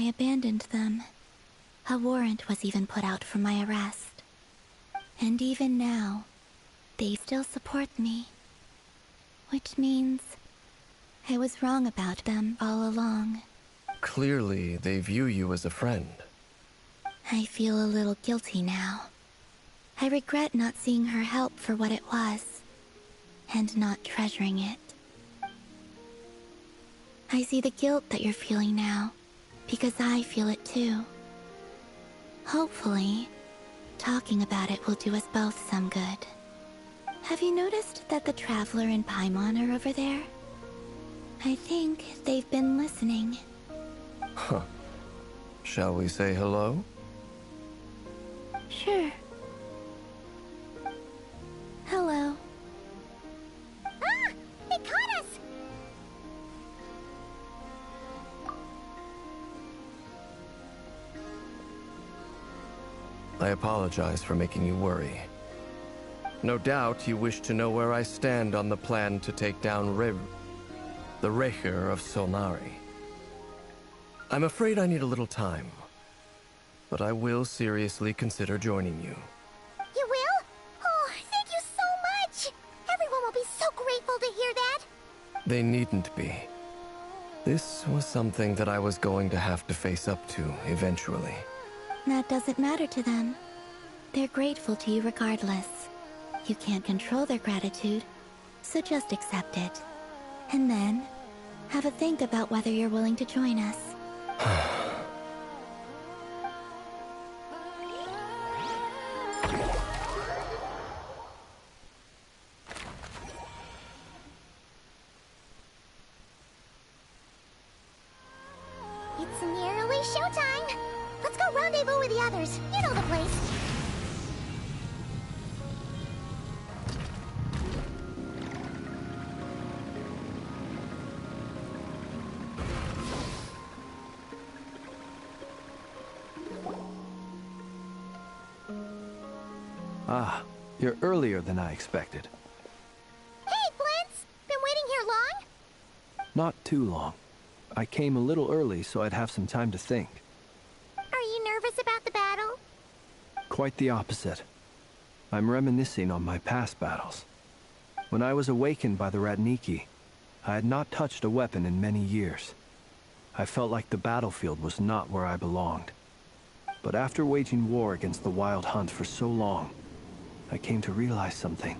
abandoned them. A warrant was even put out for my arrest. And even now, they still support me. Which means I was wrong about them all along. Clearly, they view you as a friend. I feel a little guilty now. I regret not seeing her help for what it was, and not treasuring it. I see the guilt that you're feeling now, because I feel it too. Hopefully, talking about it will do us both some good. Have you noticed that the Traveler and Paimon are over there? I think they've been listening. Huh. Shall we say hello? Sure. Hello. Ah! It caught us! I apologize for making you worry. No doubt you wish to know where I stand on the plan to take down the Rächer of Solnari. I'm afraid I need a little time, but I will seriously consider joining you. You will? Oh, thank you so much! Everyone will be so grateful to hear that! They needn't be. This was something that I was going to have to face up to eventually. That doesn't matter to them. They're grateful to you regardless. You can't control their gratitude, so just accept it. And then, have a think about whether you're willing to join us. It's nearly showtime! Let's go rendezvous with the others. You know the place. Ah, you're earlier than I expected. Hey, Blintz! Been waiting here long? Not too long. I came a little early so I'd have some time to think. Are you nervous about the battle? Quite the opposite. I'm reminiscing on my past battles. When I was awakened by the Ratniki, I had not touched a weapon in many years. I felt like the battlefield was not where I belonged. But after waging war against the Wild Hunt for so long, I came to realize something.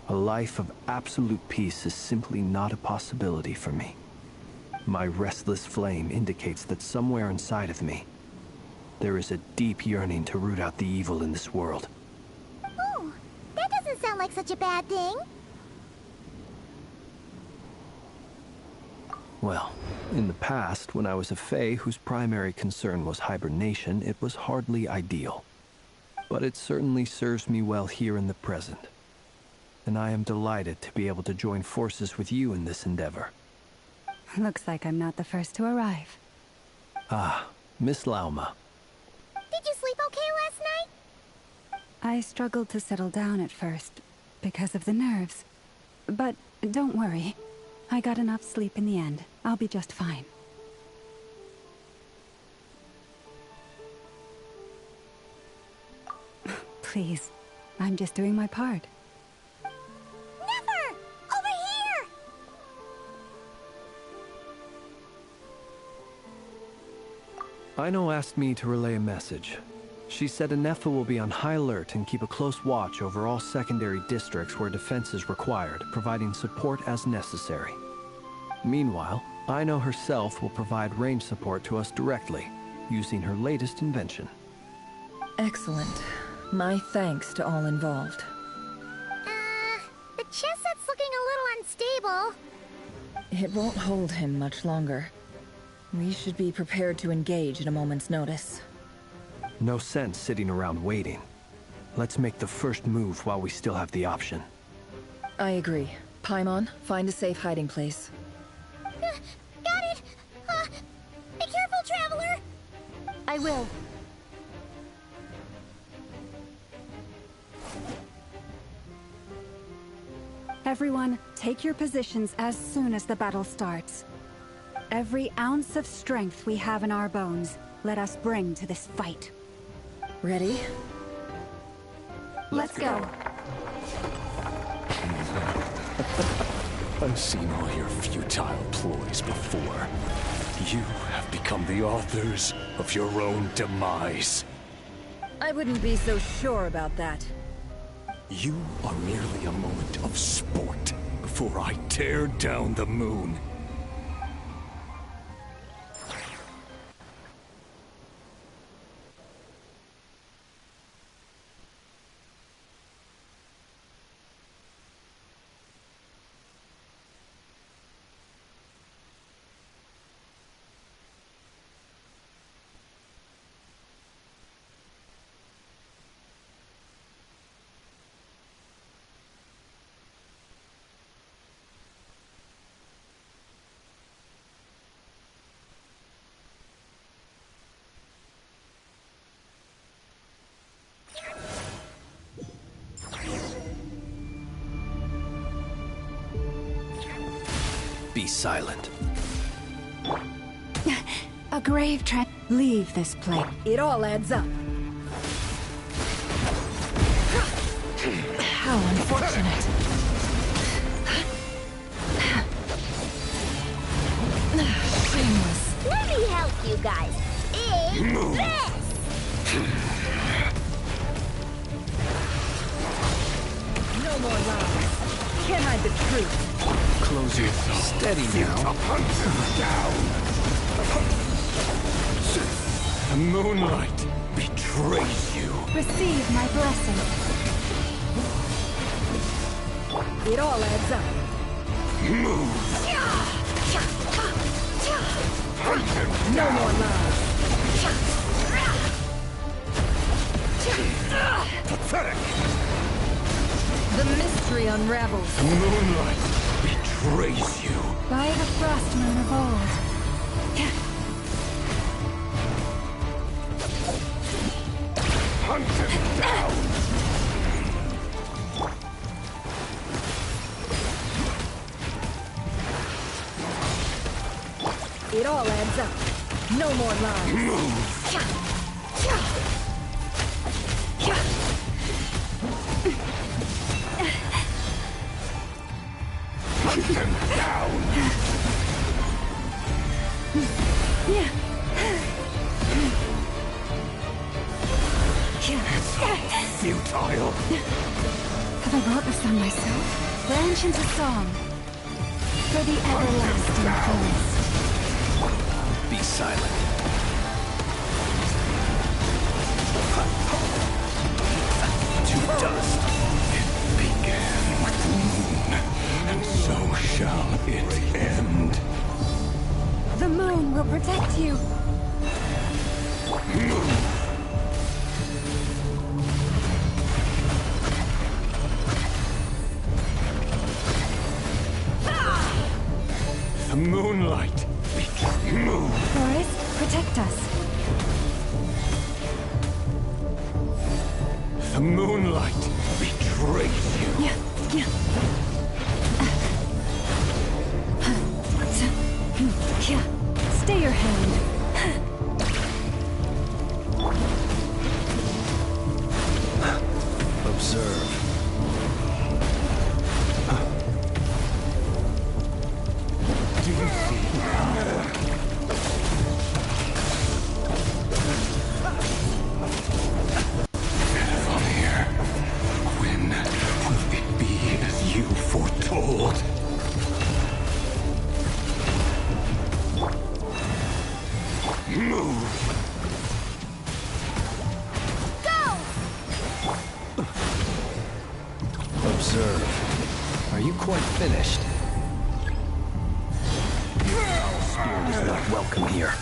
A life of absolute peace is simply not a possibility for me. My restless flame indicates that somewhere inside of me, there is a deep yearning to root out the evil in this world. Oh, that doesn't sound like such a bad thing. Well, in the past, when I was a Fae whose primary concern was hibernation, it was hardly ideal. But it certainly serves me well here in the present. And I am delighted to be able to join forces with you in this endeavor. Looks like I'm not the first to arrive. Ah, Miss Lauma. Did you sleep okay last night? I struggled to settle down at first, because of the nerves. But don't worry. I got enough sleep in the end. I'll be just fine. Please, I'm just doing my part. Never! Over here! Aino asked me to relay a message. She said Anefa will be on high alert and keep a close watch over all secondary districts where defense is required, providing support as necessary. Meanwhile, Aino herself will provide range support to us directly, using her latest invention. Excellent. My thanks to all involved. The chess set's looking a little unstable. It won't hold him much longer. We should be prepared to engage at a moment's notice. No sense sitting around waiting. Let's make the first move while we still have the option. I agree. Paimon, find a safe hiding place. Got it! Be careful, Traveler! I will. Everyone, take your positions as soon as the battle starts. Every ounce of strength we have in our bones, let us bring to this fight. Ready? Let's go. I've seen all your futile ploys before. You have become the authors of your own demise. I wouldn't be so sure about that. You are merely a moment of sport before I tear down the moon. Be silent. A grave trap. Leave this place. It all adds up. How unfortunate. Shameless. Let me help you guys. It's this! No more lies. Can't hide the truth. Close your... Steady now. The moonlight betrays you. Receive my blessing. It all adds up. No more lies. Pathetic! The mystery unravels. The moonlight betrays you. By the frost moon of old. Hunt him down! It all adds up. No more lies. Hunt him down! It's all futile. Have I brought this on myself? Branch into song. For the everlasting forest. Be silent. To dust. It began with the moon, and so shall it end. The moon will protect you. The moonlight. Move. Forest, protect us. The moonlight betrays you. Stay your hand. Observe. From here, when will it be as you foretold? Move! Observe. Are you quite finished? Spirit is not welcome here.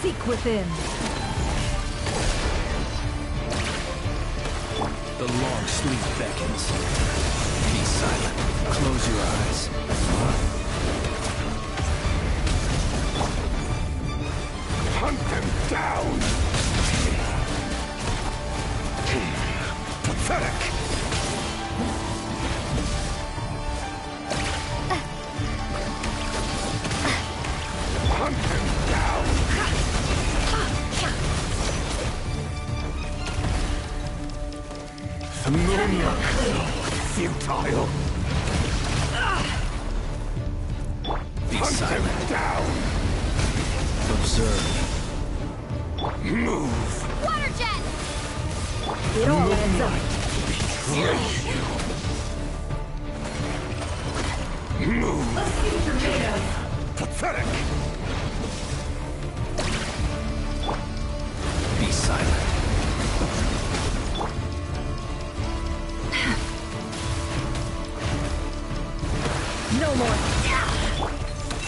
Seek within. The long sleep beckons. Be silent. Close your eyes. Hunt them down! Pathetic! Futile. Be silent. Down. Observe. Move. Water jet! It all adds up. Betray you. Move. Pathetic. Be silent. No more.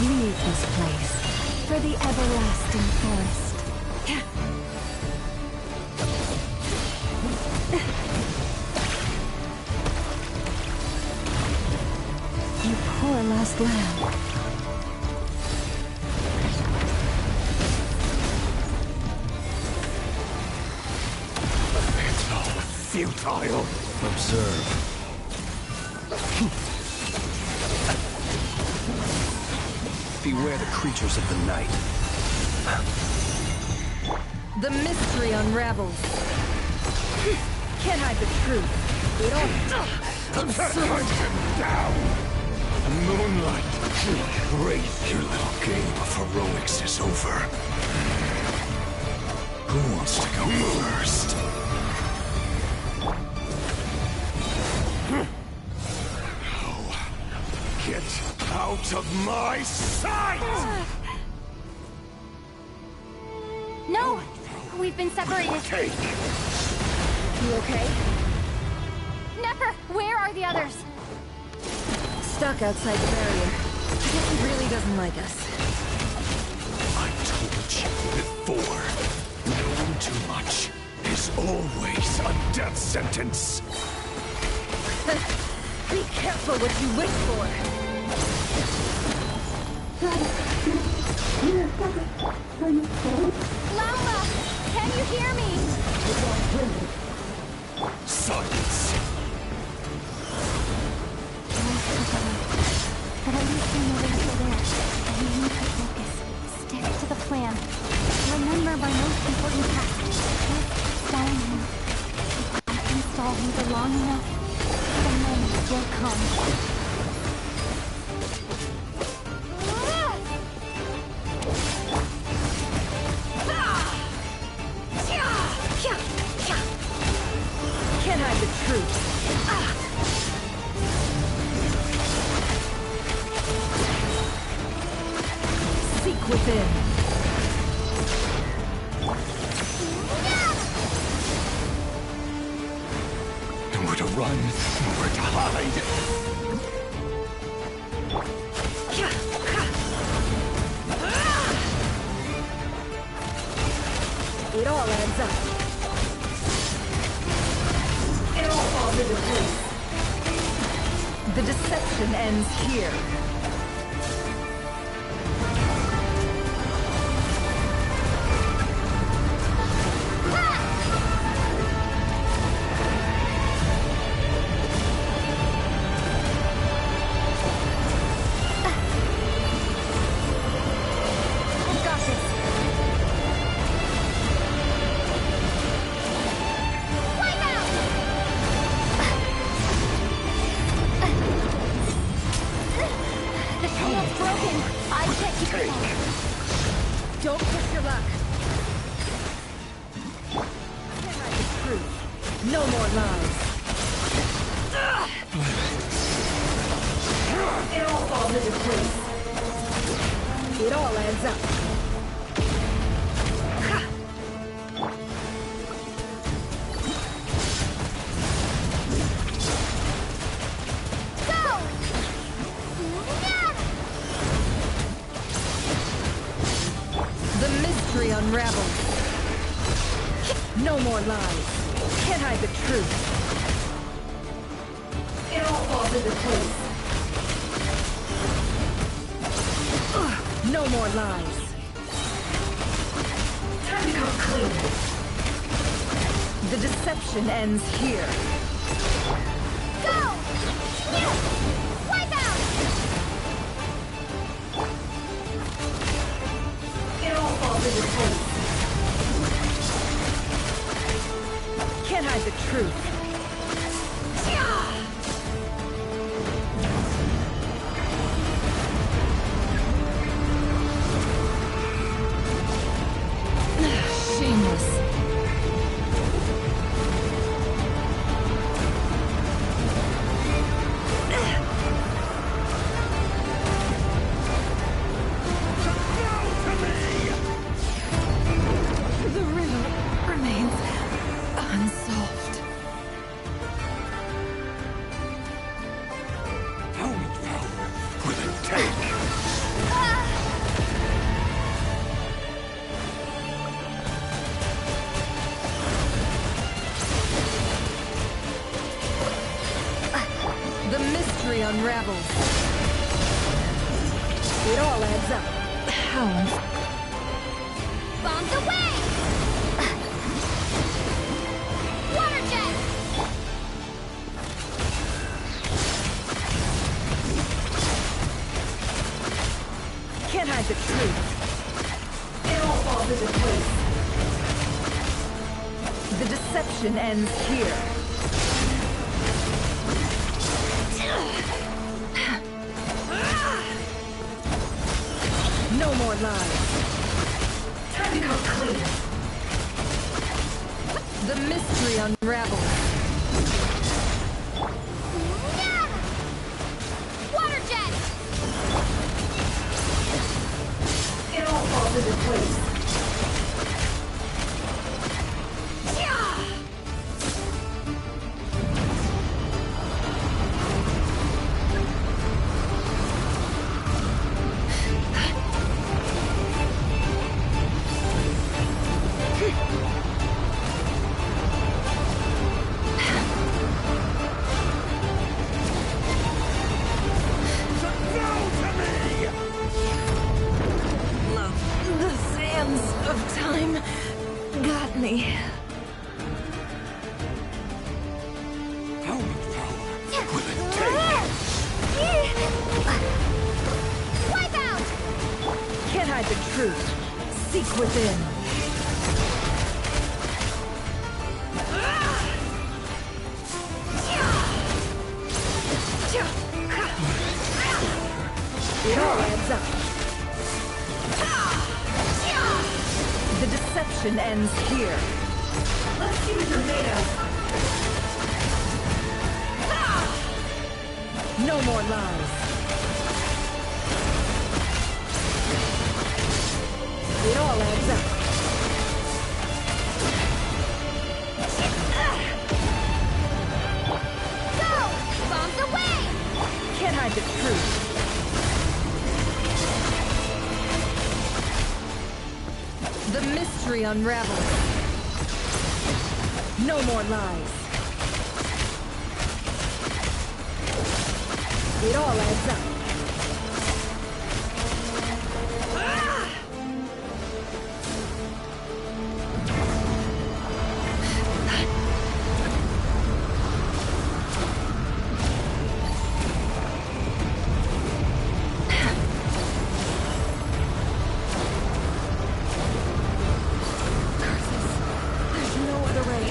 Leave this place for the everlasting forest. You poor lost lamb. It's all futile. Observe. Beware the creatures of the night. The mystery unravels. Can't hide the truth. It all Hunt him down. Moonlight. Great. Your little game of heroics is over. Who wants to go first? No. Get out of my sight! No! We've been separated. Take. You okay? Never! Where are the others? Stuck outside the barrier. Guess he really doesn't like us. I told you before. Knowing too much is always a death sentence. Be careful what you wish for. Lauma! Can you hear me? Silence. But at least we know they're still there. And we need to focus. Stick to the plan. Remember my most important task. Stalling him. If I can stall him for long enough, the moment will come. Can't hide the truth. Seek within. Nowhere to run, nowhere to hide. It all adds up. It all falls into place. The deception ends here. Don't push your luck. Can't hide the truth. No more lies. It all falls into place. It all adds up. The mystery unravels. No more lies. Can't hide the truth. It all falls into place. No more lies. Time to come clean. The deception ends here. Go! Yes! Wipe out! It all falls into place. Can't hide the truth. all adds up. How? Bombs away! Water jet! Can't hide the truth. It all falls into place. The deception ends here. No more lies. Time to come clean. The mystery unravels. Yeah! Water jet! It all falls into place. The sands of time got me. How much power will it take? Wipe out! Can't hide the truth. Seek within. It all adds up. The deception ends here. Let's see what you're made of. No more lies. It all adds up. Go! Bombs away! Can't hide the truth. The mystery unravels. No more lies. It all adds up. There's no other way.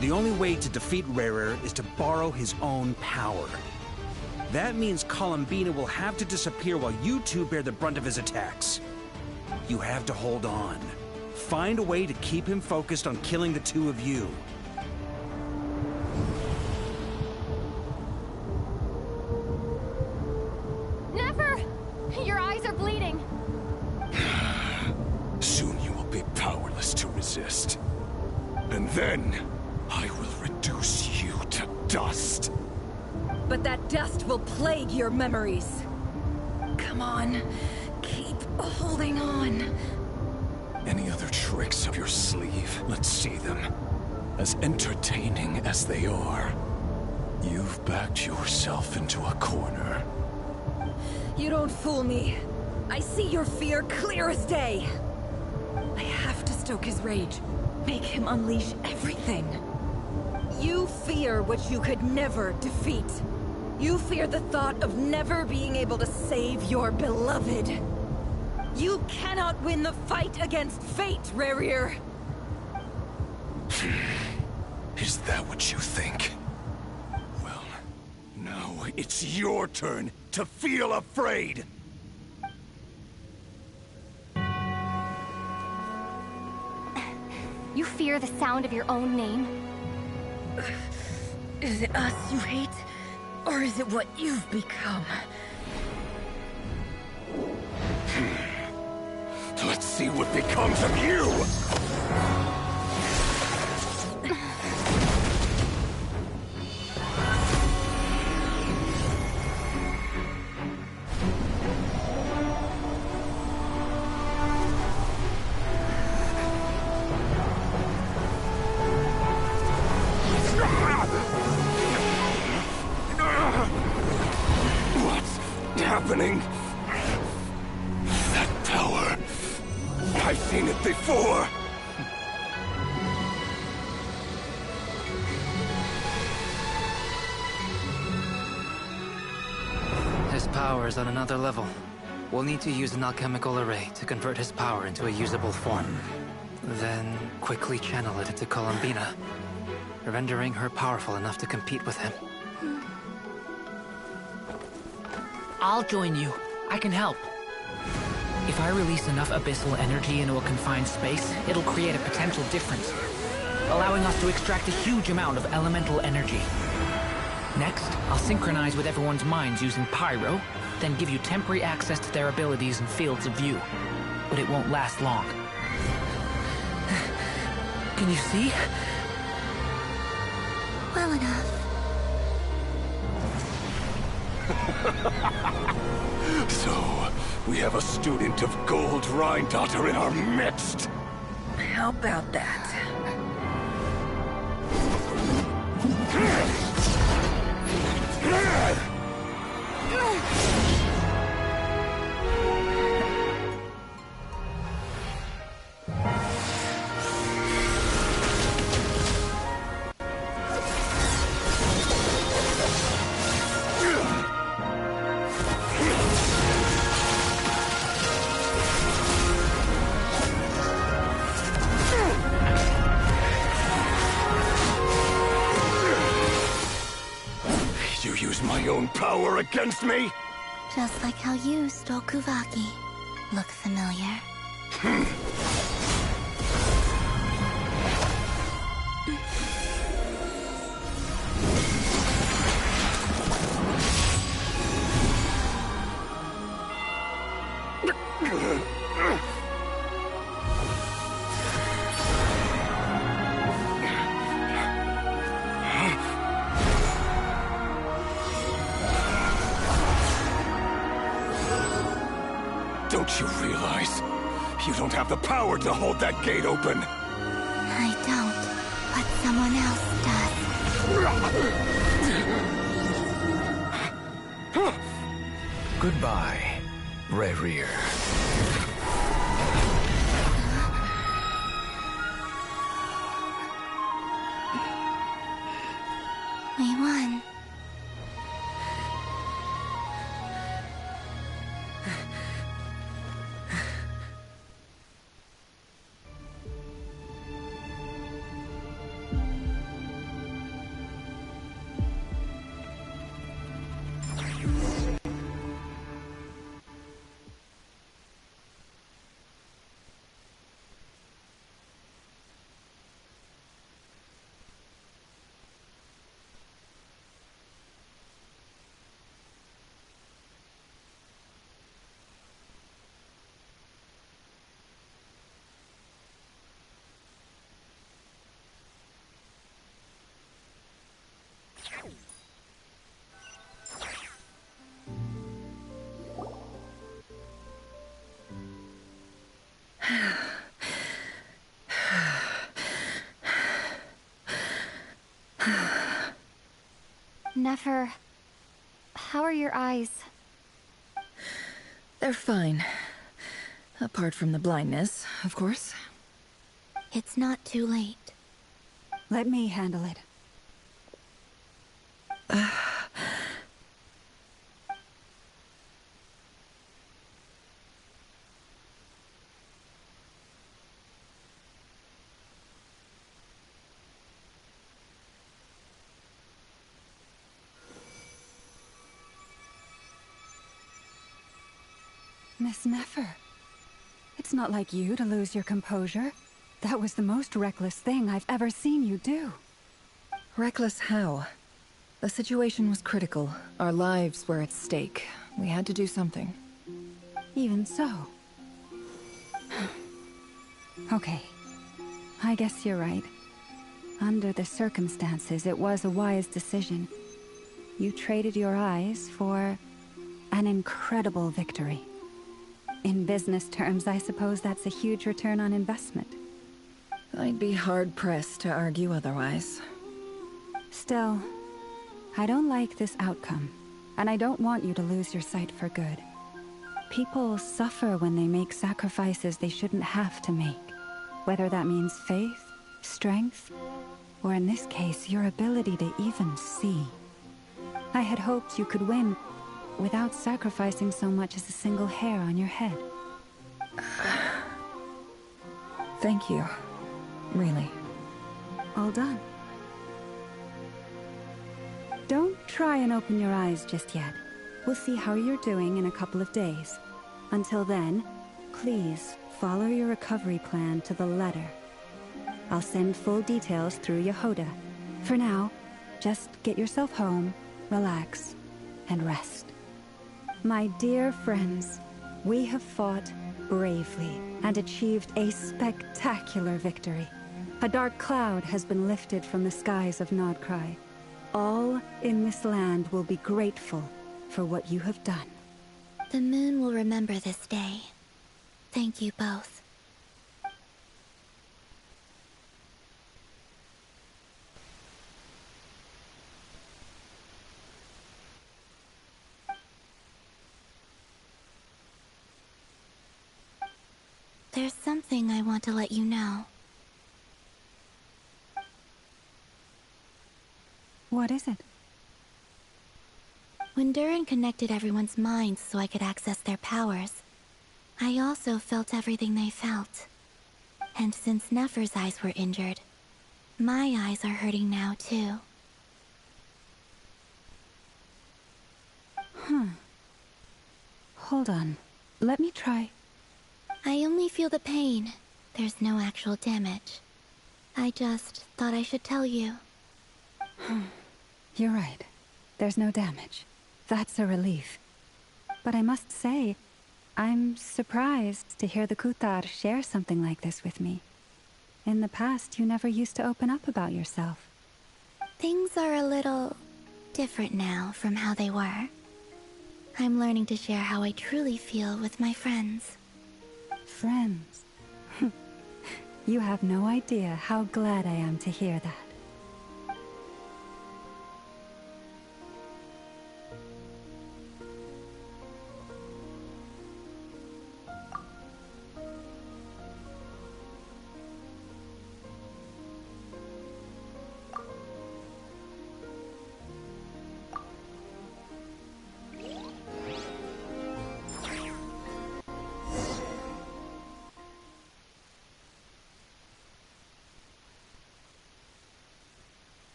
The only way to defeat Rarer is to borrow his own power. That means Columbina will have to disappear while you two bear the brunt of his attacks. You have to hold on. Find a way to keep him focused on killing the two of you. Never! Your eyes are bleeding. Soon you will be powerless to resist. And then, I will reduce you to dust. But that dust will plague your memories. Come on. Keep holding on. Any other tricks up your sleeve? Let's see them. As entertaining as they are, you've backed yourself into a corner. You don't fool me. I see your fear clear as day. I have to stoke his rage. Make him unleash everything. You fear what you could never defeat. You fear the thought of never being able to save your beloved. You cannot win the fight against fate, Rarir. Is that what you think? Well, now it's your turn to feel afraid! You fear the sound of your own name? Is it us you hate? Or is it what you've become? Let's see what becomes of you! happening. That power. I've seen it before. His power is on another level. We'll need to use an alchemical array to convert his power into a usable form. Then quickly channel it into Columbina, rendering her powerful enough to compete with him. I'll join you. I can help. If I release enough abyssal energy into a confined space, it'll create a potential difference, allowing us to extract a huge amount of elemental energy. Next, I'll synchronize with everyone's minds using Pyro, then give you temporary access to their abilities and fields of view. But it won't last long. Can you see? Well enough. So, we have a student of Gold Rhine-Daughter in our midst. How about that? You use my own power against me? Just like how you stole Kuvaki. Look familiar? Don't you realize? You don't have the power to hold that gate open. I don't, but someone else does. Goodbye, Rerir. We won. Nefer, how are your eyes? They're fine. Apart from the blindness, of course. It's not too late. Let me handle it. Miss Nefer, it's not like you to lose your composure. That was the most reckless thing I've ever seen you do. Reckless how? The situation was critical. Our lives were at stake. We had to do something. Even so. Okay. I guess you're right. Under the circumstances, it was a wise decision. You traded your eyes for an incredible victory. In business terms, I suppose that's a huge return on investment. I'd be hard-pressed to argue otherwise. Still, I don't like this outcome. and I don't want you to lose your sight for good. People suffer when they make sacrifices they shouldn't have to make. Whether that means faith, strength, or in this case, your ability to even see. I had hoped you could win without sacrificing so much as a single hair on your head. Thank you. Really. All done. Don't try and open your eyes just yet. We'll see how you're doing in a couple of days. Until then, please follow your recovery plan to the letter. I'll send full details through Yehoda. For now, just get yourself home, relax, and rest. My dear friends, we have fought bravely and achieved a spectacular victory. A dark cloud has been lifted from the skies of Nodcry. All in this land will be grateful for what you have done. The moon will remember this day. Thank you both. There's something I want to let you know. What is it? When Durin connected everyone's minds so I could access their powers, I also felt everything they felt. And since Nefer's eyes were injured, my eyes are hurting now too. Hold on. Let me try. I only feel the pain. There's no actual damage. I just thought I should tell you. You're right. There's no damage. That's a relief. But I must say, I'm surprised to hear the Kutar share something like this with me. In the past, you never used to open up about yourself. Things are a little different now from how they were. I'm learning to share how I truly feel with my friends. Friends? You have no idea how glad I am to hear that.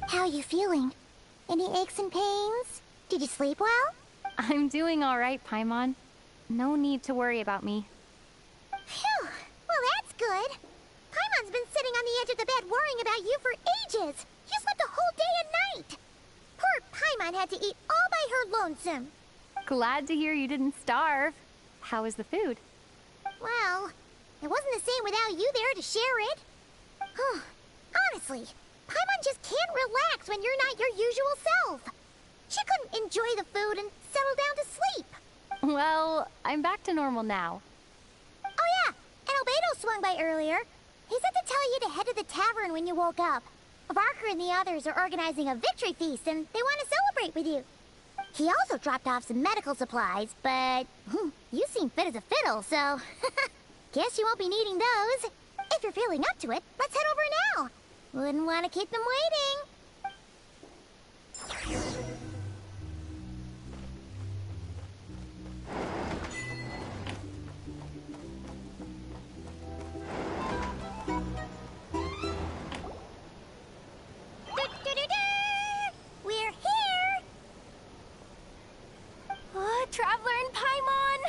How are you feeling? Any aches and pains? Did you sleep well? I'm doing all right, Paimon. No need to worry about me. Phew! Well, that's good. Paimon's been sitting on the edge of the bed worrying about you for ages. You slept a whole day and night. Poor Paimon had to eat all by her lonesome. Glad to hear you didn't starve. How was the food? Well, it wasn't the same without you there to share it. Honestly, Paimon just can't relax when you're not your usual self. She couldn't enjoy the food and settle down to sleep. Well, I'm back to normal now. Oh yeah, and Albedo swung by earlier. He said to tell you to head to the tavern when you woke up. Varker and the others are organizing a victory feast and they want to celebrate with you. He also dropped off some medical supplies, but you seem fit as a fiddle, so guess you won't be needing those. If you're feeling up to it, let's head over now. Wouldn't want to keep them waiting. We're here! Oh, Traveler and Paimon!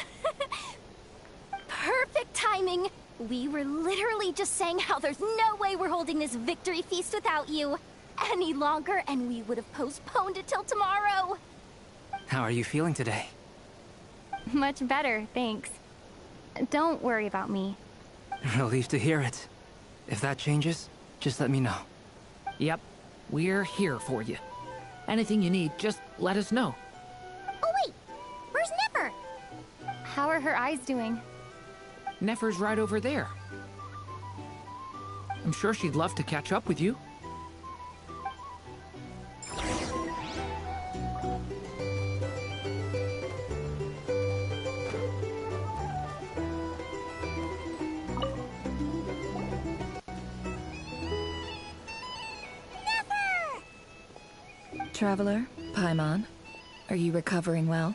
Perfect timing! We were literally just saying how there's no way we're holding this victory feast without you any longer, and we would have postponed it till tomorrow. How are you feeling today? Much better, thanks. Don't worry about me. Relieved to hear it. If that changes, just let me know. Yep, we're here for you. Anything you need, just let us know. Oh wait, where's Nipper? How are her eyes doing? Nefer's right over there. I'm sure she'd love to catch up with you. Traveler, Paimon, are you recovering well?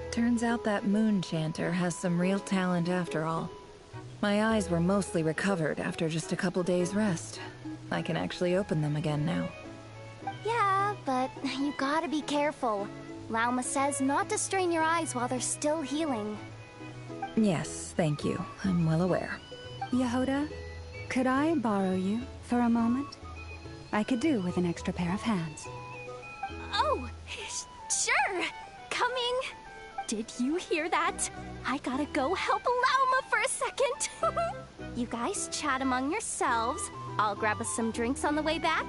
Turns out that moon chanter has some real talent after all. My eyes were mostly recovered after just a couple days rest. I can actually open them again now. Yeah, but you gotta be careful. Lauma says not to strain your eyes while they're still healing. Yes, thank you. I'm well aware. Yehoda, could I borrow you for a moment? I could do with an extra pair of hands. Oh, sure. Coming. Did you hear that? I gotta go help Lauma for a second. You guys chat among yourselves. I'll grab us some drinks on the way back.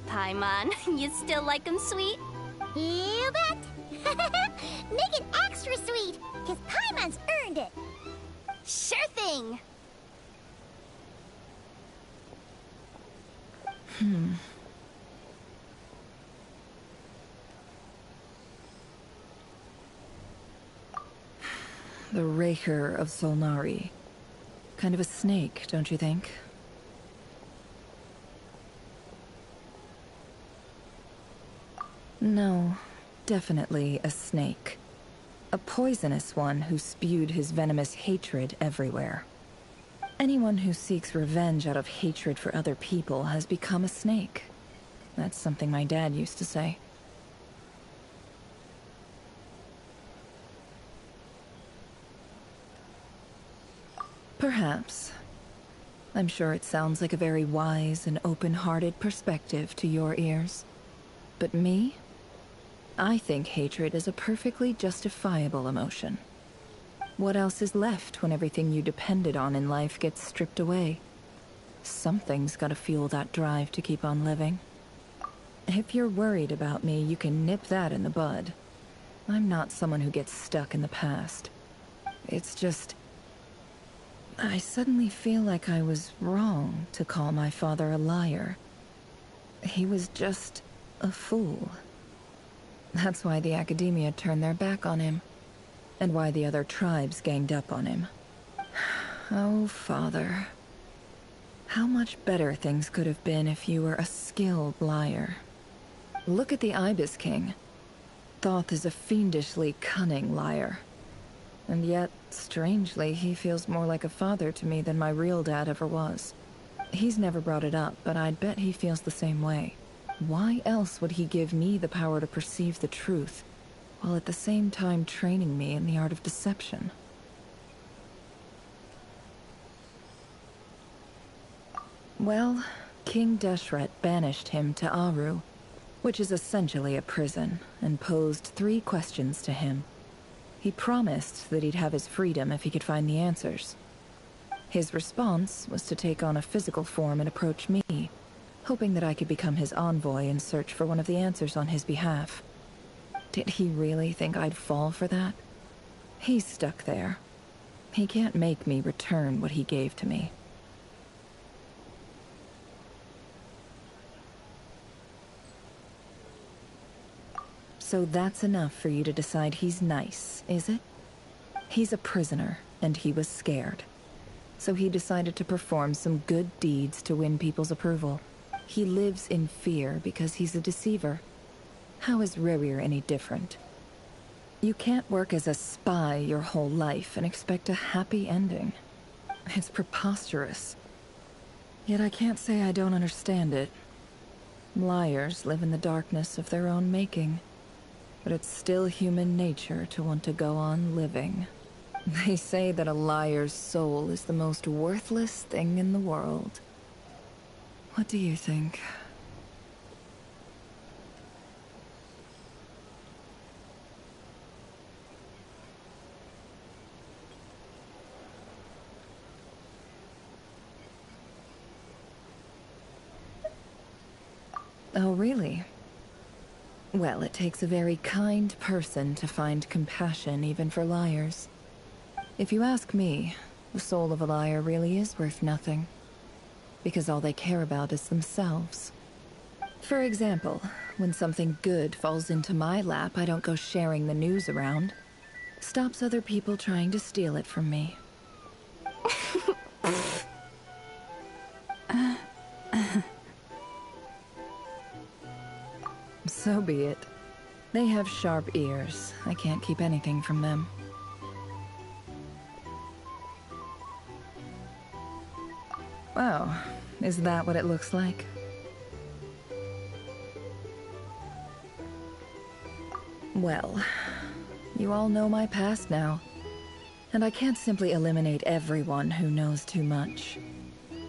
Paimon, you still like them sweet? You bet. Make it extra sweet, because Paimon's earned it. Sure thing. The Raker of Solnari. Kind of a snake, don't you think? No, definitely a snake. A poisonous one who spewed his venomous hatred everywhere. Anyone who seeks revenge out of hatred for other people has become a snake. That's something my dad used to say. Perhaps. I'm sure it sounds like a very wise and open-hearted perspective to your ears. But me? I think hatred is a perfectly justifiable emotion. What else is left when everything you depended on in life gets stripped away? Something's gotta fuel that drive to keep on living. If you're worried about me, you can nip that in the bud. I'm not someone who gets stuck in the past. It's just... I suddenly feel like I was wrong to call my father a liar. He was just a fool. That's why the Academia turned their back on him, and why the other tribes ganged up on him. Oh, Father. How much better things could have been if you were a skilled liar. Look at the Ibis King. Thoth is a fiendishly cunning liar. And yet, strangely, he feels more like a father to me than my real dad ever was. He's never brought it up, but I'd bet he feels the same way. Why else would he give me the power to perceive the truth, while at the same time training me in the art of deception? Well, King Deshret banished him to Aru, which is essentially a prison, and posed 3 questions to him. He promised that he'd have his freedom if he could find the answers. His response was to take on a physical form and approach me, hoping that I could become his envoy and search for one of the answers on his behalf. Did he really think I'd fall for that? He's stuck there. He can't make me return what he gave to me. So that's enough for you to decide he's nice, is it? He's a prisoner, and he was scared. So he decided to perform some good deeds to win people's approval. He lives in fear because he's a deceiver. How is Rerir any different? You can't work as a spy your whole life and expect a happy ending. It's preposterous. Yet I can't say I don't understand it. Liars live in the darkness of their own making. But it's still human nature to want to go on living. They say that a liar's soul is the most worthless thing in the world. What do you think? Oh, really? Well, it takes a very kind person to find compassion even for liars. If you ask me, the soul of a liar really is worth nothing. Because all they care about is themselves. For example, when something good falls into my lap, I don't go sharing the news around. Stops other people trying to steal it from me. So be it. They have sharp ears. I can't keep anything from them. Oh, is that what it looks like? Well, you all know my past now. And I can't simply eliminate everyone who knows too much.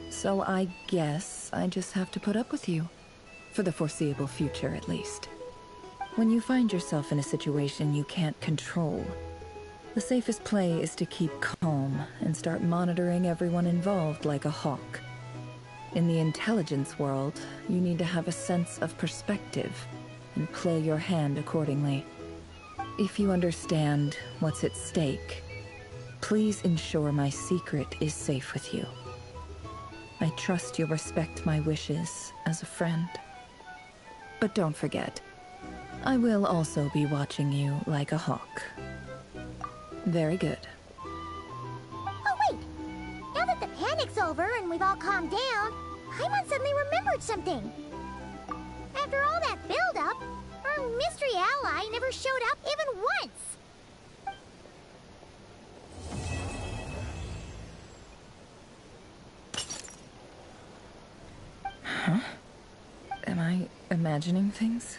So I guess I just have to put up with you. For the foreseeable future, at least. When you find yourself in a situation you can't control, the safest play is to keep calm and start monitoring everyone involved like a hawk. In the intelligence world, you need to have a sense of perspective and play your hand accordingly. If you understand what's at stake, please ensure my secret is safe with you. I trust you'll respect my wishes as a friend. But don't forget, I will also be watching you like a hawk. Very good. Oh, wait! Now that the panic's over and we've all calmed down, Paimon suddenly remembered something. After all that build-up, our mystery ally never showed up even once! Huh? Am I imagining things?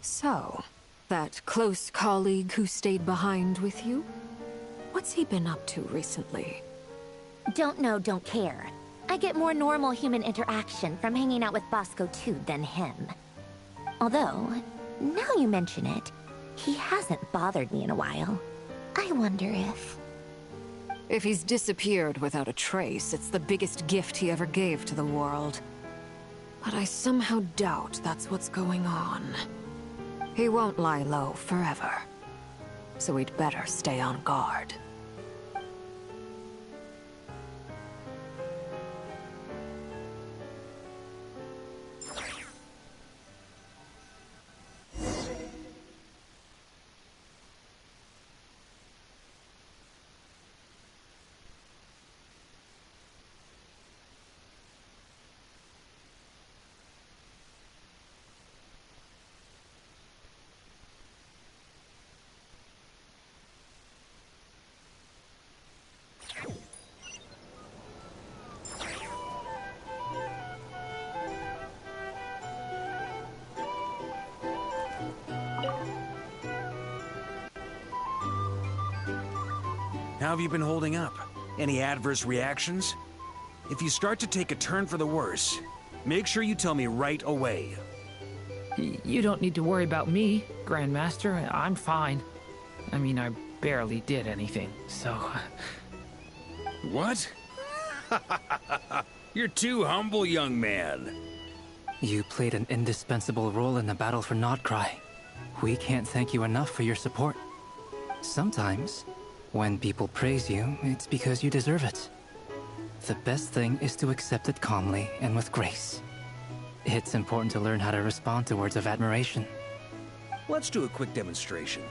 So, that close colleague who stayed behind with you? What's he been up to recently? Don't know, don't care. I get more normal human interaction from hanging out with Bosco 2 than him. Although, now you mention it, he hasn't bothered me in a while. I wonder if... If he's disappeared without a trace, it's the biggest gift he ever gave to the world. But I somehow doubt that's what's going on. He won't lie low forever. So we'd better stay on guard. How have you been holding up? Any adverse reactions? If you start to take a turn for the worse, make sure you tell me right away. You don't need to worry about me, Grandmaster. I'm fine. I mean, I barely did anything, so... What? You're too humble, young man. You played an indispensable role in the battle for Nodcry. We can't thank you enough for your support. Sometimes, when people praise you, it's because you deserve it. The best thing is to accept it calmly and with grace. It's important to learn how to respond to words of admiration. Let's do a quick demonstration.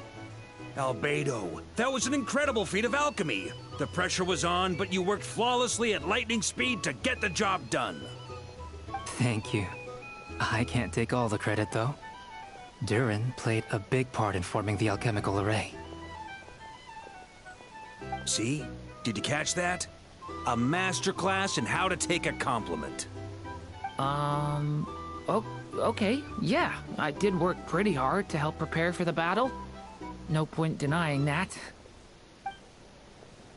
Albedo, that was an incredible feat of alchemy. The pressure was on, but you worked flawlessly at lightning speed to get the job done. Thank you. I can't take all the credit, though. Durin played a big part in forming the alchemical array. See? Did you catch that? A masterclass in how to take a compliment. Oh, okay, yeah. I did work pretty hard to help prepare for the battle. No point denying that.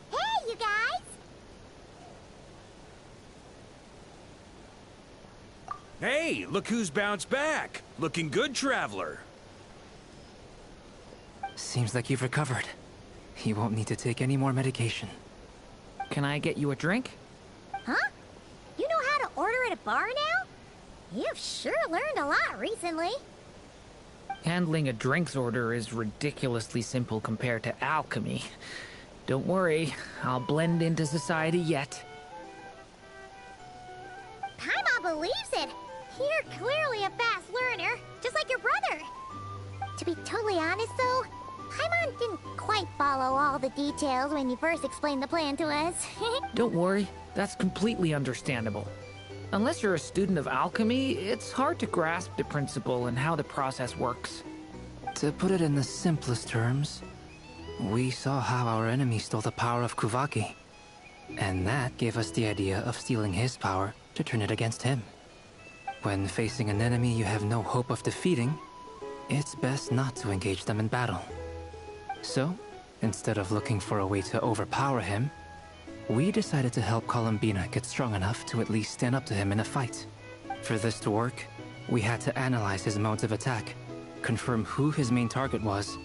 Hey, you guys! Hey, look who's bounced back. Looking good, Traveler. Seems like you've recovered. You won't need to take any more medication. Can I get you a drink? Huh? You know how to order at a bar now? You've sure learned a lot recently. Handling a drinks order is ridiculously simple compared to alchemy. Don't worry, I'll blend into society yet. Paimon believes it. You're clearly a fast learner, just like your brother. To be totally honest, though, Paimon didn't quite follow all the details when you first explained the plan to us. Don't worry, that's completely understandable. Unless you're a student of alchemy, it's hard to grasp the principle and how the process works. To put it in the simplest terms, we saw how our enemy stole the power of Kuvaki. And that gave us the idea of stealing his power to turn it against him. When facing an enemy you have no hope of defeating, it's best not to engage them in battle. So, instead of looking for a way to overpower him, we decided to help Columbina get strong enough to at least stand up to him in a fight. For this to work, we had to analyze his modes of attack, confirm who his main target was,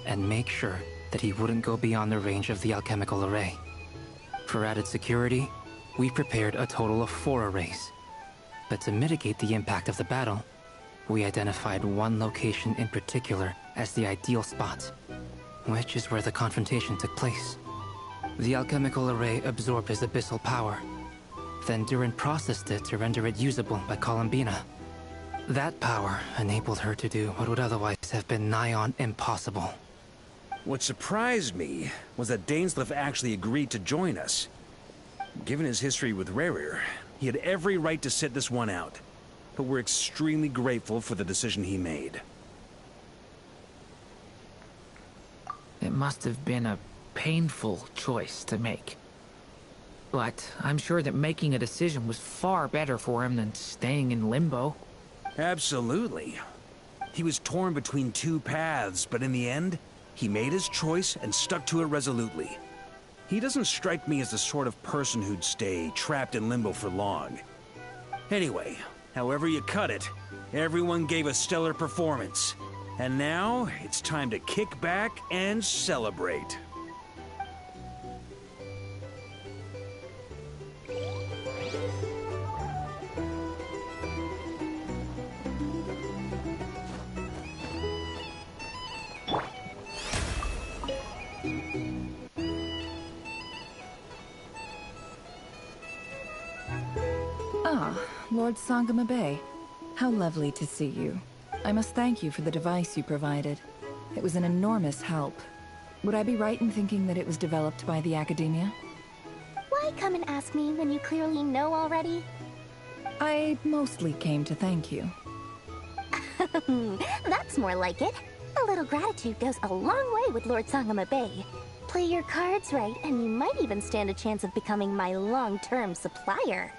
and make sure that he wouldn't go beyond the range of the alchemical array. For added security, we prepared a total of 4 arrays. But to mitigate the impact of the battle, we identified one location in particular as the ideal spot, which is where the confrontation took place. The alchemical array absorbed his abyssal power. Then Durin processed it to render it usable by Columbina. That power enabled her to do what would otherwise have been nigh on impossible. What surprised me was that Dainsleif actually agreed to join us. Given his history with Rerir, he had every right to sit this one out. But we're extremely grateful for the decision he made. It must have been a painful choice to make. But I'm sure that making a decision was far better for him than staying in limbo. Absolutely. He was torn between 2 paths, but in the end, he made his choice and stuck to it resolutely. He doesn't strike me as the sort of person who'd stay trapped in limbo for long. Anyway, however you cut it, everyone gave a stellar performance. And now, it's time to kick back and celebrate. Ah, Lord Sangama Bay. How lovely to see you. I must thank you for the device you provided. It was an enormous help. Would I be right in thinking that it was developed by the Academia? Why come and ask me when you clearly know already? I mostly came to thank you. That's more like it. A little gratitude goes a long way with Lord Sangama Bay. Play your cards right, and you might even stand a chance of becoming my long-term supplier.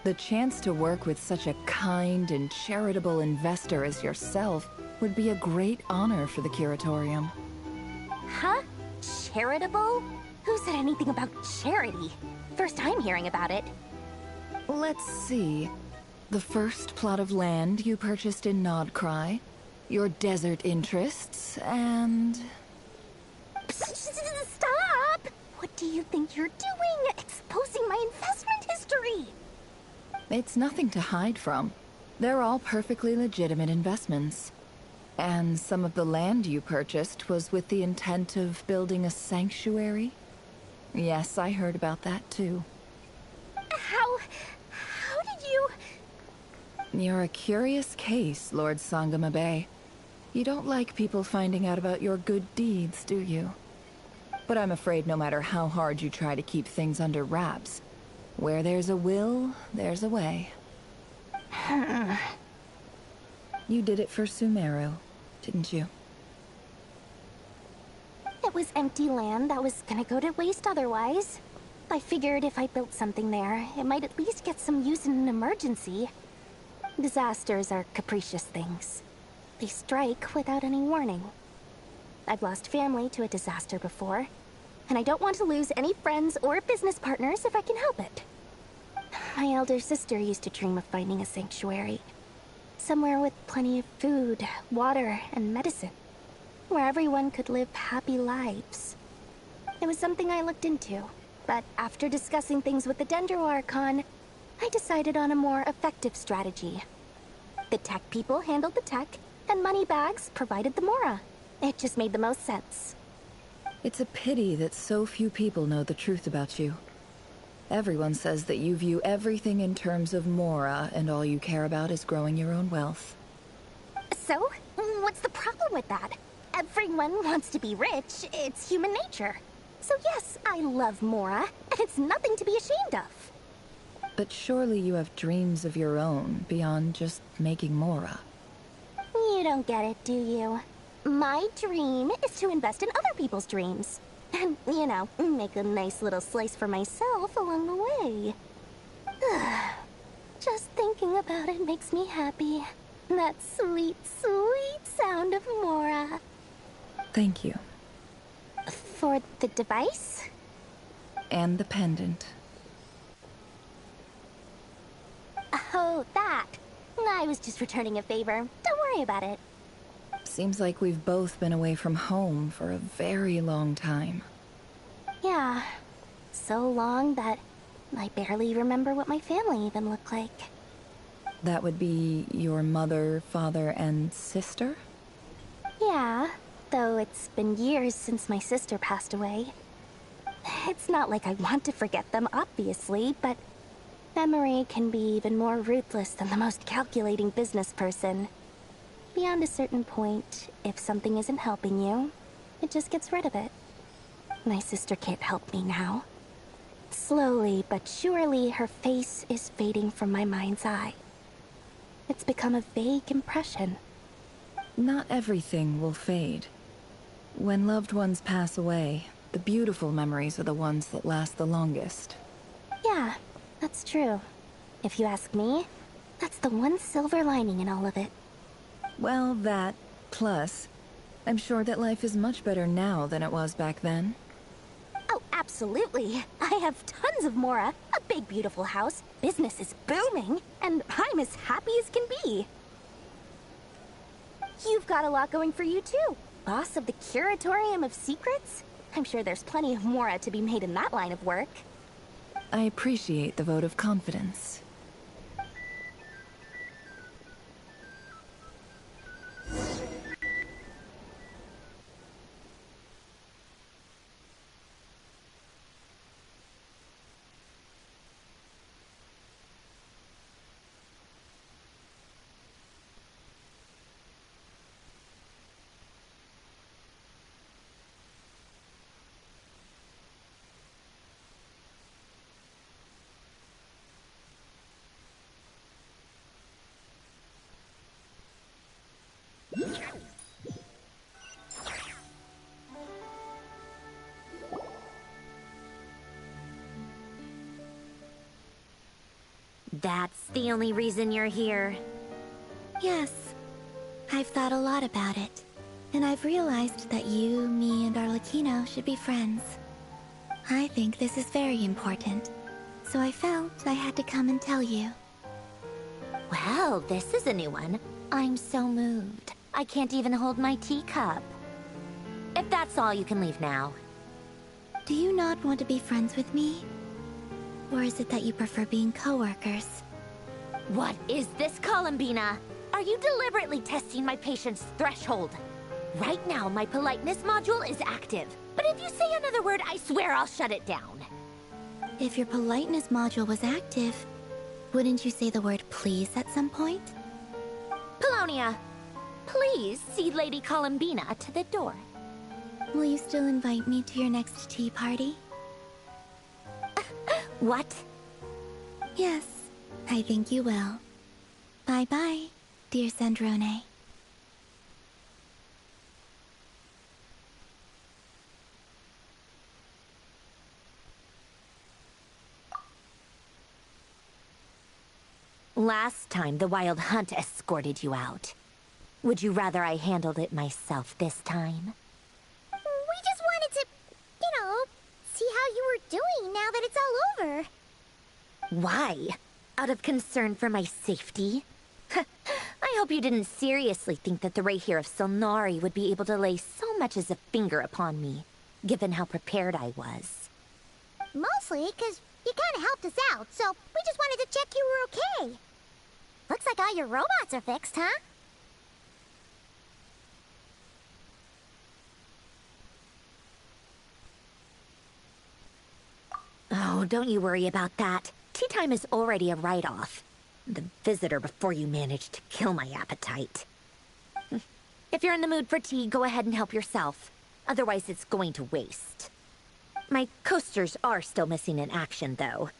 The chance to work with such a kind and charitable investor as yourself would be a great honor for the Curatorium. Huh? Charitable? Who said anything about charity? First time hearing about it. Let's see. The first plot of land you purchased in Nodcry, your desert interests, and... Stop! What do you think you're doing? Exposing my investment history! It's nothing to hide from. They're all perfectly legitimate investments. And some of the land you purchased was with the intent of building a sanctuary? Yes, I heard about that too. How did you... You're a curious case, Lord Sangama Bay. You don't like people finding out about your good deeds, do you? But I'm afraid no matter how hard you try to keep things under wraps, where there's a will, there's a way. You did it for Sumeru, didn't you? It was empty land that was gonna go to waste otherwise. I figured if I built something there, it might at least get some use in an emergency. Disasters are capricious things. They strike without any warning. I've lost family to a disaster before, and I don't want to lose any friends or business partners if I can help it. My elder sister used to dream of finding a sanctuary. Somewhere with plenty of food, water, and medicine. Where everyone could live happy lives. It was something I looked into, but after discussing things with the Dendro Archon, I decided on a more effective strategy. The tech people handled the tech, and Moneybags provided the Mora. It just made the most sense. It's a pity that so few people know the truth about you. Everyone says that you view everything in terms of Mora, and all you care about is growing your own wealth. So, what's the problem with that? Everyone wants to be rich. It's human nature. So yes, I love Mora, and it's nothing to be ashamed of. But surely you have dreams of your own beyond just making Mora. You don't get it, do you? My dream is to invest in other people's dreams. And, you know, make a nice little slice for myself along the way. Just thinking about it makes me happy. That sweet, sweet sound of Mora. Thank you. For the device? And the pendant. Oh, that. I was just returning a favor. Don't worry about it. Seems like we've both been away from home for a very long time. Yeah. So long that I barely remember what my family even looked like. That would be your mother, father, and sister? Yeah, though it's been years since my sister passed away. It's not like I want to forget them, obviously, but memory can be even more ruthless than the most calculating business person. Beyond a certain point, if something isn't helping you, it just gets rid of it. My sister can't help me now. Slowly but surely, her face is fading from my mind's eye. It's become a vague impression. Not everything will fade. When loved ones pass away, the beautiful memories are the ones that last the longest. Yeah, that's true. If you ask me, that's the one silver lining in all of it. Well, that, plus, I'm sure that life is much better now than it was back then. Oh, absolutely. I have tons of Mora, a big beautiful house, business is booming, and I'm as happy as can be. You've got a lot going for you too. Boss of the Curatorium of Secrets? I'm sure there's plenty of Mora to be made in that line of work. I appreciate the vote of confidence. That's the only reason you're here. Yes. I've thought a lot about it. And I've realized that you, me, and Arlecchino should be friends. I think this is very important. So I felt I had to come and tell you. Well, this is a new one. I'm so moved. I can't even hold my teacup. If that's all, you can leave now. Do you not want to be friends with me? Or is it that you prefer being co-workers? What is this, Columbina? Are you deliberately testing my patience threshold? Right now, my politeness module is active. But if you say another word, I swear I'll shut it down. If your politeness module was active, wouldn't you say the word please at some point? Polonia, please see Lady Columbina to the door. Will you still invite me to your next tea party? What? Yes, I think you will. Bye-bye, dear Sandrone. Last time, the Wild Hunt escorted you out. Would you rather I handled it myself this time? We just wanted to, see how you were doing now that it's all over. Why? Out of concern for my safety? I hope you didn't seriously think that the Rayhir of Solnari would be able to lay so much as a finger upon me, given how prepared I was. Mostly because you kind of helped us out, so we just wanted to check you were okay. Looks like all your robots are fixed, huh? Oh, don't you worry about that. Tea time is already a write-off. The visitor before you managed to kill my appetite. If you're in the mood for tea, go ahead and help yourself. Otherwise, it's going to waste. My coasters are still missing in action, though.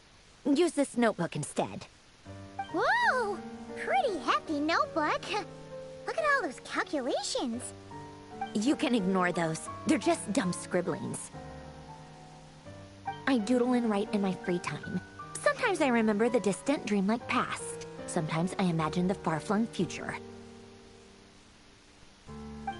Use this notebook instead. Whoa! Pretty hefty notebook. Look at all those calculations. You can ignore those. They're just dumb scribblings. I doodle and write in my free time. Sometimes I remember the distant, dreamlike past. Sometimes I imagine the far-flung future.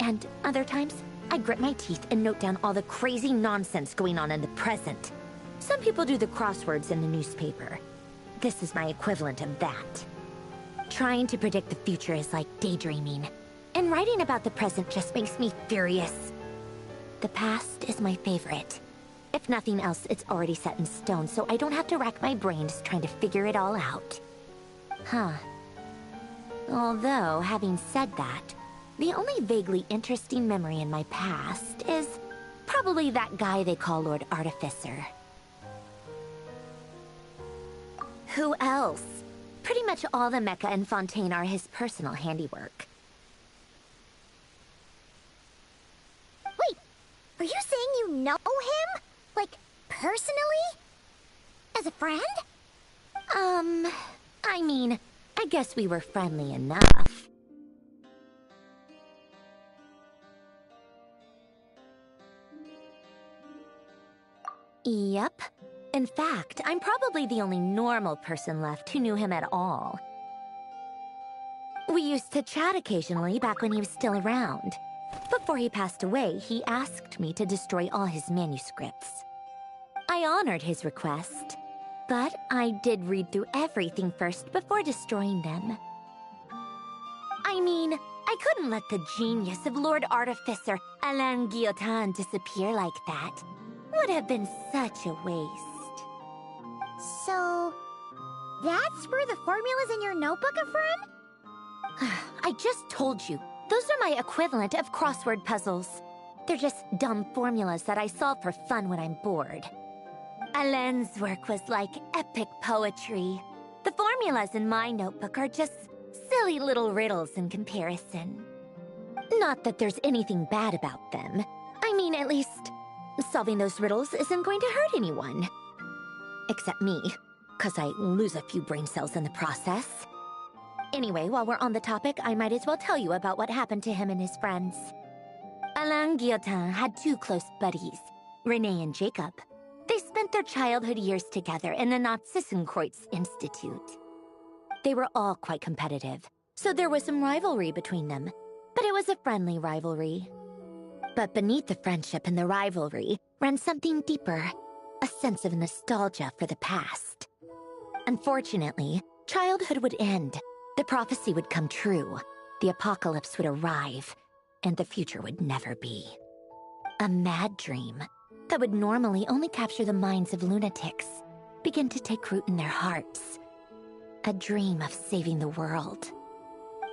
And other times, I grit my teeth and note down all the crazy nonsense going on in the present. Some people do the crosswords in the newspaper. This is my equivalent of that. Trying to predict the future is like daydreaming, and writing about the present just makes me furious. The past is my favorite. If nothing else, it's already set in stone, so I don't have to rack my brains trying to figure it all out. Huh. Although, having said that, the only vaguely interesting memory in my past is probably that guy they call Lord Artificer. Who else? Pretty much all the mecha in Fontaine are his personal handiwork. Wait, are you saying you know him? Like, personally? As a friend? I mean, I guess we were friendly enough. Yep. In fact, I'm probably the only normal person left who knew him at all. We used to chat occasionally back when he was still around. Before he passed away, he asked me to destroy all his manuscripts. I honored his request, but I did read through everything first before destroying them. I mean, I couldn't let the genius of Lord Artificer Alain Guillotin disappear like that. Would have been such a waste. So, that's where the formulas in your notebook are from? I just told you. Those are my equivalent of crossword puzzles. They're just dumb formulas that I solve for fun when I'm bored. Alain's work was like epic poetry. The formulas in my notebook are just silly little riddles in comparison. Not that there's anything bad about them. I mean, at least, solving those riddles isn't going to hurt anyone. Except me, 'cause I lose a few brain cells in the process. Anyway, while we're on the topic, I might as well tell you about what happened to him and his friends. Alain Guillotin had two close buddies, Renee and Jacob. They spent their childhood years together in the Narzissenkreuz Institute. They were all quite competitive, so there was some rivalry between them, but it was a friendly rivalry. But beneath the friendship and the rivalry ran something deeper, a sense of nostalgia for the past. Unfortunately, childhood would end. The prophecy would come true, the apocalypse would arrive, and the future would never be. A mad dream that would normally only capture the minds of lunatics began to take root in their hearts. A dream of saving the world.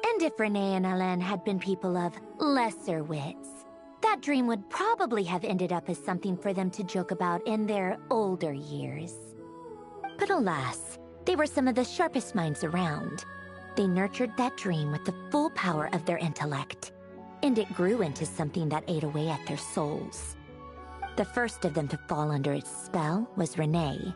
And if Renee and Alain had been people of lesser wits, that dream would probably have ended up as something for them to joke about in their older years. But alas, they were some of the sharpest minds around. They nurtured that dream with the full power of their intellect, and it grew into something that ate away at their souls. The first of them to fall under its spell was Renee.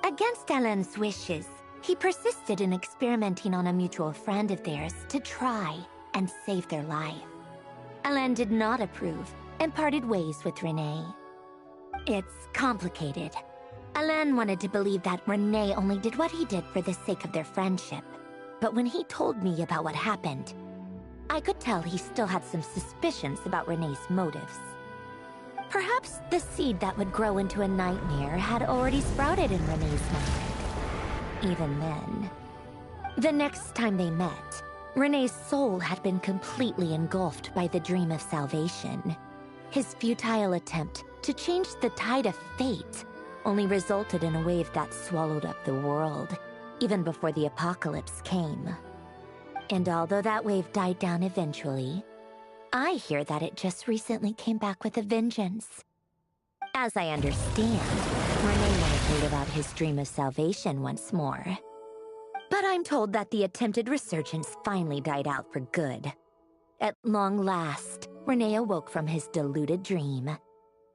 Against Alain's wishes, he persisted in experimenting on a mutual friend of theirs to try and save their life. Alain did not approve and parted ways with Renee. It's complicated. Alain wanted to believe that Renee only did what he did for the sake of their friendship. But when he told me about what happened, I could tell he still had some suspicions about Renee's motives. Perhaps the seed that would grow into a nightmare had already sprouted in Renee's mind. Even then. The next time they met, Renee's soul had been completely engulfed by the dream of salvation. His futile attempt to change the tide of fate only resulted in a wave that swallowed up the world, even before the apocalypse came. And although that wave died down eventually, I hear that it just recently came back with a vengeance. As I understand, Renee wanted to live out his dream of salvation once more. But I'm told that the attempted resurgence finally died out for good. At long last, Renee awoke from his deluded dream.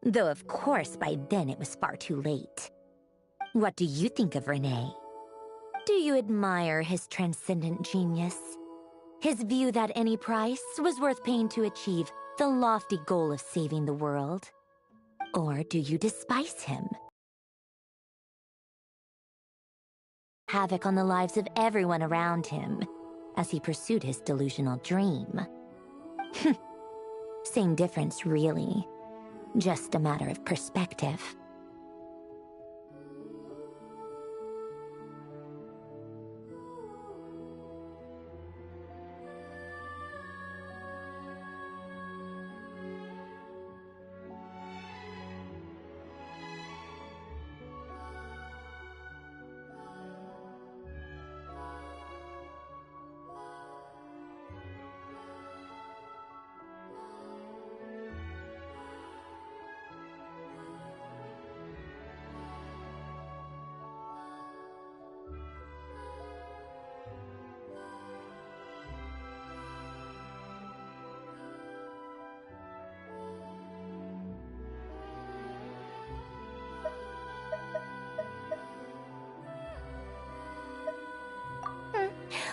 Though of course by then it was far too late. What do you think of Renee? Do you admire his transcendent genius? His view that any price was worth paying to achieve the lofty goal of saving the world? Or do you despise him? Havoc on the lives of everyone around him as he pursued his delusional dream. Same difference, really. Just a matter of perspective.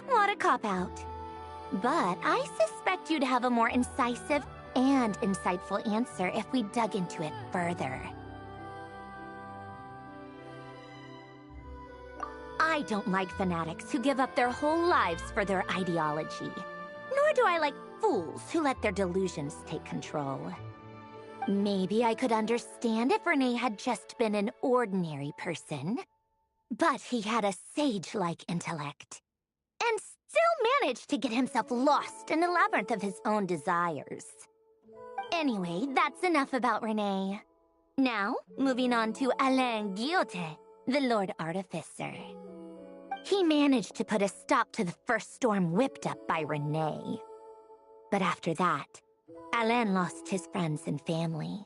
What a cop-out. But I suspect you'd have a more incisive and insightful answer if we dug into it further. I don't like fanatics who give up their whole lives for their ideology. Nor do I like fools who let their delusions take control. Maybe I could understand if Renee had just been an ordinary person. But he had a sage-like intellect. And still managed to get himself lost in a labyrinth of his own desires. Anyway, that's enough about Renee. Now, moving on to Alain Guillotin, the Lord Artificer. He managed to put a stop to the first storm whipped up by Renee. But after that, Alain lost his friends and family.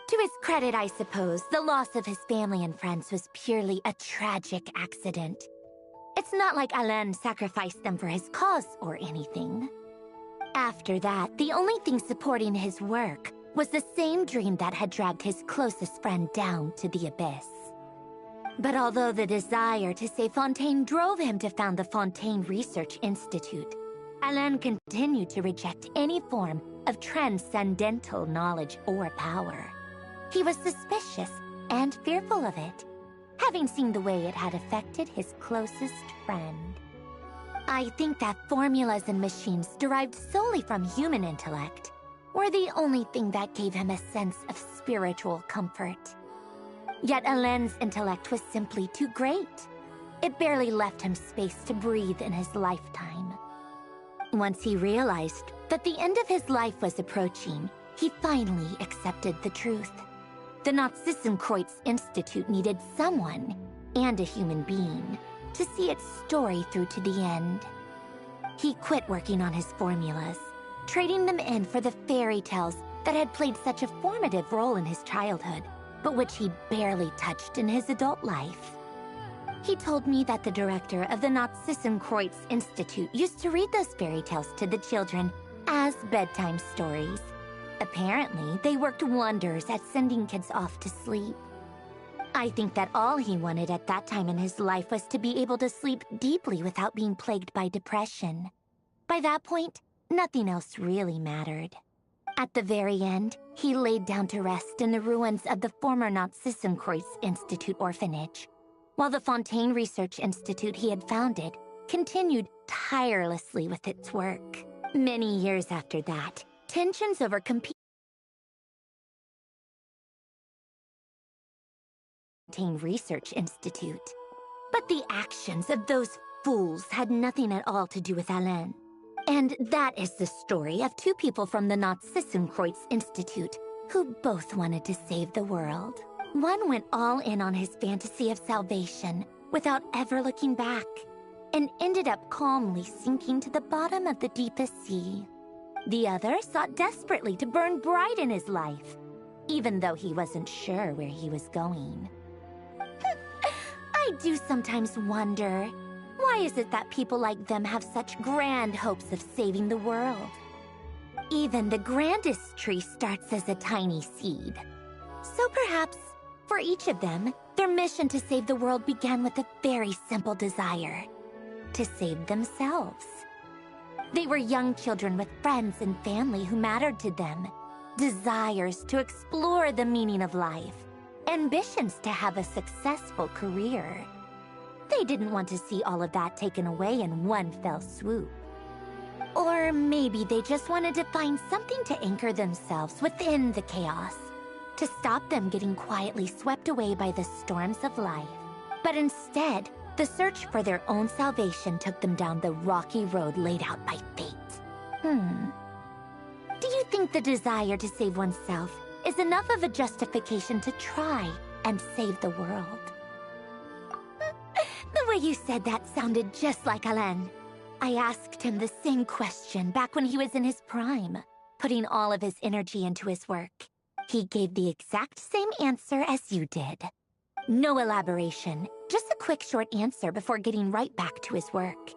To his credit, I suppose, the loss of his family and friends was purely a tragic accident. It's not like Alain sacrificed them for his cause or anything. After that, the only thing supporting his work was the same dream that had dragged his closest friend down to the abyss. But although the desire to save Fontaine drove him to found the Fontaine Research Institute, Alain continued to reject any form of transcendental knowledge or power. He was suspicious and fearful of it, having seen the way it had affected his closest friend. I think that formulas and machines derived solely from human intellect were the only thing that gave him a sense of spiritual comfort. Yet Alain's intellect was simply too great. It barely left him space to breathe in his lifetime. Once he realized that the end of his life was approaching, he finally accepted the truth. The Nazissenkreuz Institute needed someone, and a human being, to see its story through to the end. He quit working on his formulas, trading them in for the fairy tales that had played such a formative role in his childhood, but which he barely touched in his adult life. He told me that the director of the Nazissenkreuz Institute used to read those fairy tales to the children as bedtime stories. Apparently, they worked wonders at sending kids off to sleep. I think that all he wanted at that time in his life was to be able to sleep deeply without being plagued by depression. By that point, nothing else really mattered. At the very end, he laid down to rest in the ruins of the former Nazissenkreuz Institute orphanage, while the Fontaine Research Institute he had founded continued tirelessly with its work. Many years after that, tensions over Fontaine Research Institute. But the actions of those fools had nothing at all to do with Alain. And that is the story of two people from the Nazissenkreuz Institute who both wanted to save the world. One went all in on his fantasy of salvation without ever looking back, and ended up calmly sinking to the bottom of the deepest sea. The other sought desperately to burn bright in his life, even though he wasn't sure where he was going. I do sometimes wonder, why is it that people like them have such grand hopes of saving the world? Even the grandest tree starts as a tiny seed. So perhaps, for each of them, their mission to save the world began with a very simple desire: to save themselves. They were young children with friends and family who mattered to them, desires to explore the meaning of life, ambitions to have a successful career. They didn't want to see all of that taken away in one fell swoop. Or maybe they just wanted to find something to anchor themselves within the chaos, to stop them getting quietly swept away by the storms of life. But instead, the search for their own salvation took them down the rocky road laid out by fate. Do you think the desire to save oneself is enough of a justification to try and save the world? The way you said that sounded just like Alain. I asked him the same question back when he was in his prime, putting all of his energy into his work. He gave the exact same answer as you did. No elaboration, just a quick short answer before getting right back to his work.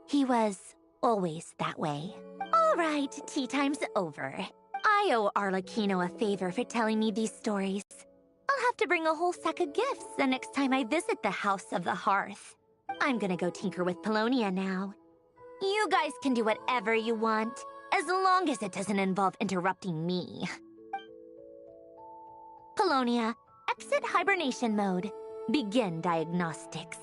He was always that way. All right, tea time's over. I owe Arlecchino a favor for telling me these stories. I'll have to bring a whole sack of gifts the next time I visit the House of the Hearth. I'm gonna go tinker with Polonia now. You guys can do whatever you want, as long as it doesn't involve interrupting me. Polonia, exit hibernation mode. Begin diagnostics.